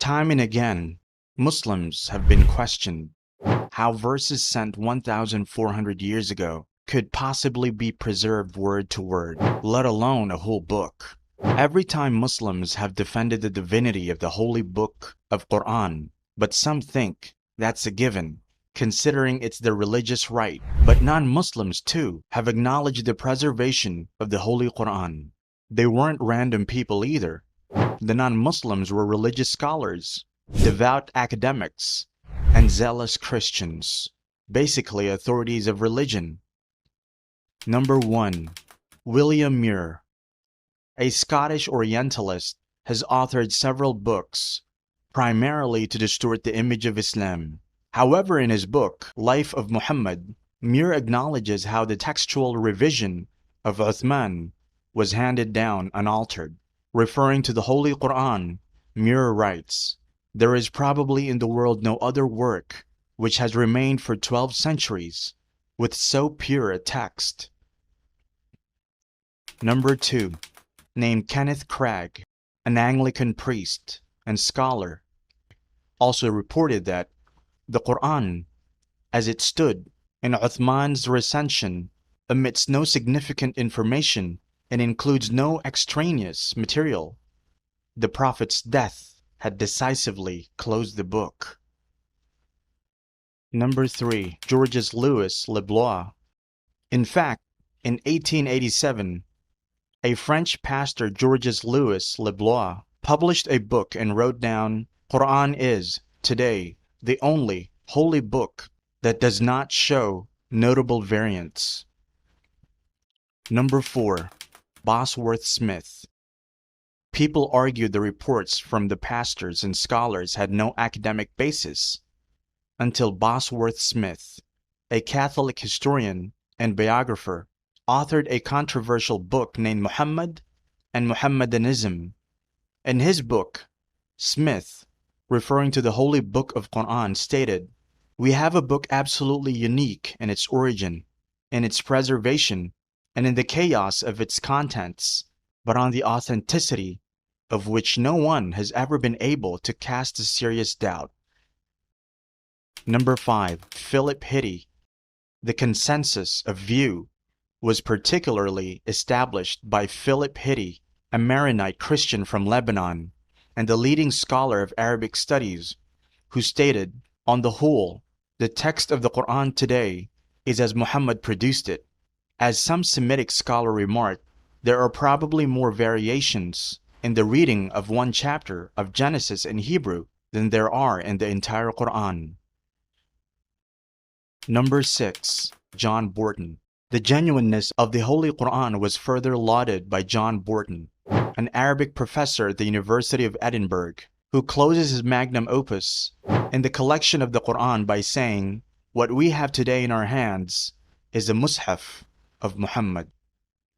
Time and again, Muslims have been questioned how verses sent 1,400 years ago could possibly be preserved word to word, let alone a whole book. Every time Muslims have defended the divinity of the holy book of Quran, but some think that's a given, considering it's their religious right. But non-Muslims too have acknowledged the preservation of the Holy Quran. They weren't random people either. The non-Muslims were religious scholars, devout academics, and zealous Christians, basically authorities of religion. Number 1. William Muir, a Scottish Orientalist, has authored several books, primarily to distort the image of Islam. However, in his book, Life of Muhammad, Muir acknowledges how the textual revision of Uthman was handed down unaltered. Referring to the Holy Quran, Muir writes, "There is probably in the world no other work which has remained for 12 centuries with so pure a text." Number 2. Named Kenneth Cragg, an Anglican priest and scholar, also reported that the Quran, as it stood in Uthman's recension, omits no significant information and includes no extraneous material. The Prophet's death had decisively closed the book. Number 3. Georges Louis Le Blois. In fact, in 1887, a French pastor, Georges Louis Le Blois, published a book and wrote down, "Quran is, today, the only holy book that does not show notable variants." Number 4. Bosworth Smith. People argued the reports from the pastors and scholars had no academic basis until Bosworth Smith, a Catholic historian and biographer, authored a controversial book named Muhammad and Muhammadanism. In his book, Smith, referring to the Holy Book of Quran, stated, "We have a book absolutely unique in its origin, in its preservation, and in the chaos of its contents, but on the authenticity of which no one has ever been able to cast a serious doubt." Number 5. Philip Hitti. The consensus of view was particularly established by Philip Hitti, a Maronite Christian from Lebanon, and the leading scholar of Arabic studies, who stated, "On the whole, the text of the Quran today is as Muhammad produced it. As some Semitic scholar remarked, there are probably more variations in the reading of one chapter of Genesis in Hebrew than there are in the entire Quran." Number 6. John Borton. The genuineness of the Holy Quran was further lauded by John Borton, an Arabic professor at the University of Edinburgh, who closes his magnum opus in the collection of the Quran by saying, "What we have today in our hands is the Mus'haf of Muhammad."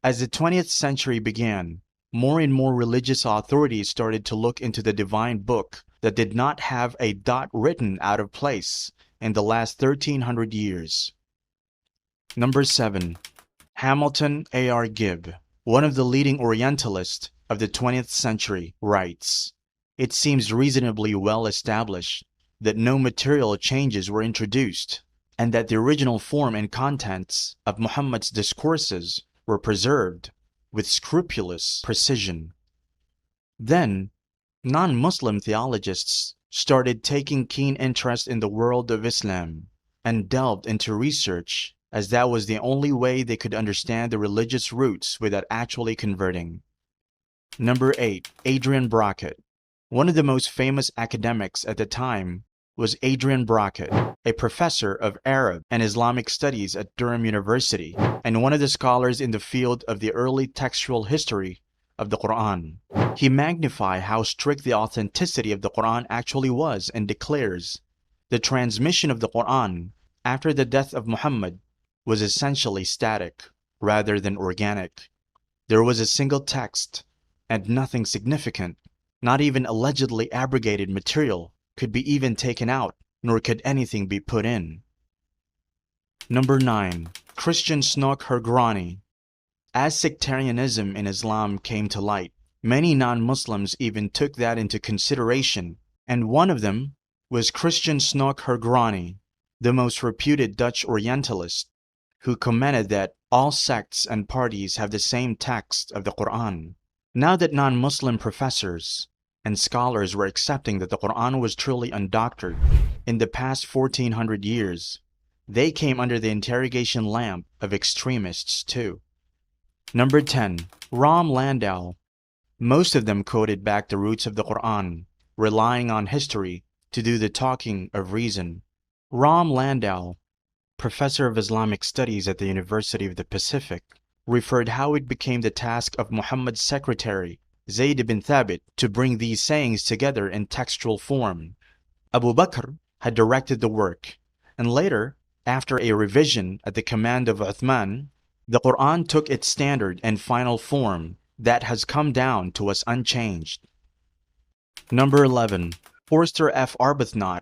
As the 20th century began, more and more religious authorities started to look into the divine book that did not have a dot written out of place in the last 1300 years. Number 7. Hamilton A.R. Gibb, one of the leading Orientalists of the 20th century, writes, "It seems reasonably well established that no material changes were introduced, and that the original form and contents of Muhammad's discourses were preserved with scrupulous precision." Then, non-Muslim theologians started taking keen interest in the world of Islam and delved into research, as that was the only way they could understand the religious roots without actually converting. Number 8. Adrian Brocket. One of the most famous academics at the time was Adrian Brocket, a professor of Arab and Islamic studies at Durham University, and one of the scholars in the field of the early textual history of the Quran. He magnifies how strict the authenticity of the Quran actually was and declares, "The transmission of the Quran after the death of Muhammad was essentially static rather than organic. There was a single text, and nothing significant, not even allegedly abrogated material, could be even taken out, nor could anything be put in." Number 9. Christian Snook Hergrani. As sectarianism in Islam came to light, many non-Muslims even took that into consideration and one of them was Christian Snoek Hergrani, the most reputed Dutch Orientalist, who commented that all sects and parties have the same text of the Quran. Now that non-Muslim professors and scholars were accepting that the Quran was truly undoctored in the past 1400 years, they came under the interrogation lamp of extremists too. Number 10. Ram Landau. Most of them quoted back the roots of the Quran, relying on history to do the talking of reason. Ram Landau, professor of Islamic studies at the University of the Pacific, referred how it became the task of Muhammad's secretary, Zayd ibn Thabit, to bring these sayings together in textual form. Abu Bakr had directed the work, and later, after a revision at the command of Uthman, the Quran took its standard and final form that has come down to us unchanged. Number 11. Forster F. Arbuthnot.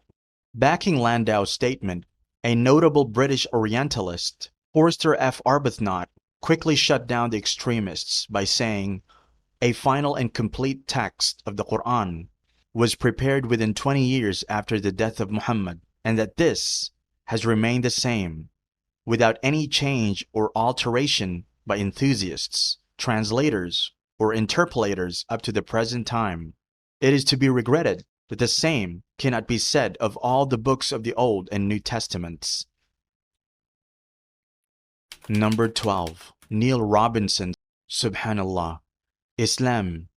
Backing Landau's statement, a notable British Orientalist, Forster F. Arbuthnot, quickly shut down the extremists by saying, a final and complete text of the Quran was prepared within 20 years after the death of Muhammad, and that this has remained the same, without any change or alteration by enthusiasts, translators, or interpolators up to the present time. It is to be regretted that the same cannot be said of all the books of the Old and New Testaments. Number 12. Neil Robinson. Subhanallah. Islam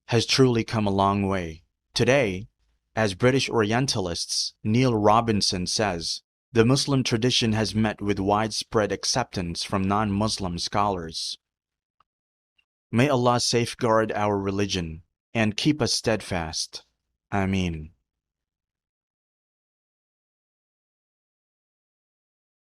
has truly come a long way. Today, as British Orientalists, Neil Robinson says, the Muslim tradition has met with widespread acceptance from non-Muslim scholars. May Allah safeguard our religion and keep us steadfast. Ameen.